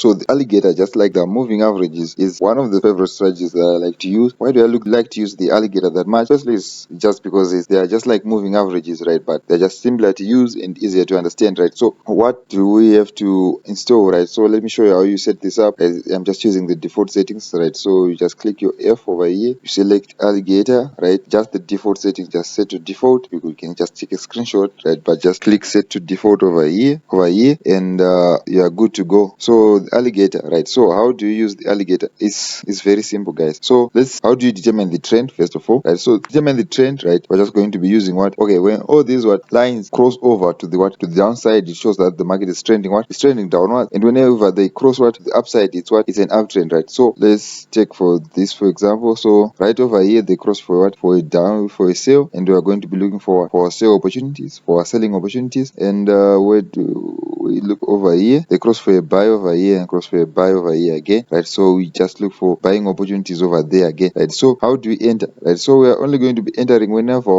So the alligator, just like the moving averages, is one of the favorite strategies that I like to use. Why do I like to use the alligator that much? Firstly, it's just because they are just like moving averages, right? But they're just simpler to use and easier to understand, right? So what do we have to install, right? So let me show you how you set this up. I'm just using the default settings, right? So you just click your F over here, you select alligator, right? Just the default settings, just set to default. You can just take a screenshot, right? But just click set to default over here, and you are good to go. So the alligator, right? So how do you use the alligator? It's very simple, guys. So how do you determine the trend first of all, right? So determine the trend, right? We're just going to be using what? Okay, when all these lines cross over to the downside, it shows that the market is trending It's trending downward. And whenever they cross the upside, it's an uptrend, right? So let's check for this, for example. So right over here, they cross for what? For a sale, and we are going to be looking for sale opportunities, for selling opportunities. And where do we look over here? They cross for a buy over here and cross for a buy over here again, right? So we just look for buying opportunities over there again, right? So how do we enter, right? So we are only going to be entering whenever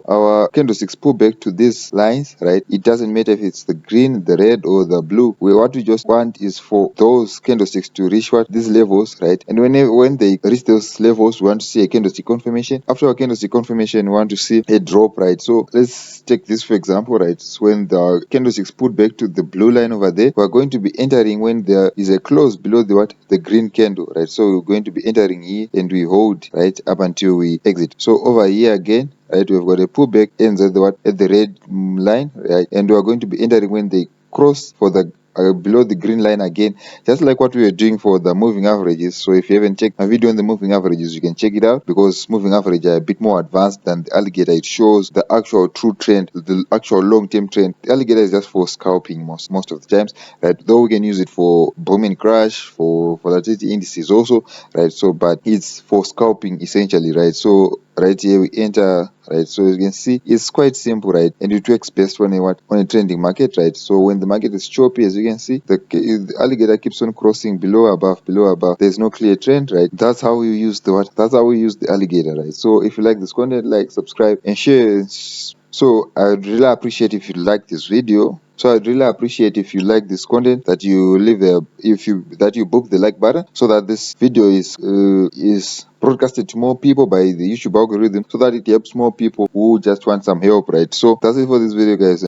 our candlesticks pull back to these lines, right? It doesn't matter if it's the green, the red, or the blue. What we just want is for those candlesticks to reach these levels, right? And when they reach those levels, we want to see a candlestick confirmation. After a candlestick confirmation, we want to see a drop, right? So let's take this for example, right? So when the candlesticks put back to the blue line over there, we're going to be entering when there is a close below the green candle, right? So we're going to be entering here and we hold right up until we exit. So over here again, right, we've got a pullback ends at the red line, right? And we are going to be entering when they cross for the below the green line again, just like what we were doing for the moving averages. So if you haven't checked my video on the moving averages, you can check it out, because moving averages are a bit more advanced than the alligator. It shows the actual true trend, the actual long-term trend. The alligator is just for scalping most of the times, right? Though we can use it for boom and crash, for volatility indices also, right? So but it's for scalping essentially, right? So right here we enter, right? So you can see it's quite simple, right? And it works best on a trending market, right? So when the market is choppy, as you can see, the alligator keeps on crossing below, above, below, above. There's no clear trend, right? That's how we use that's how we use the alligator, right? So if you like this content, like, subscribe, and share. So I'd really appreciate if you like this video. So I'd really appreciate if you like this content, that you book the like button, so that this video is broadcasted to more people by the YouTube algorithm, so that it helps more people who just want some help, right? So that's it for this video, guys.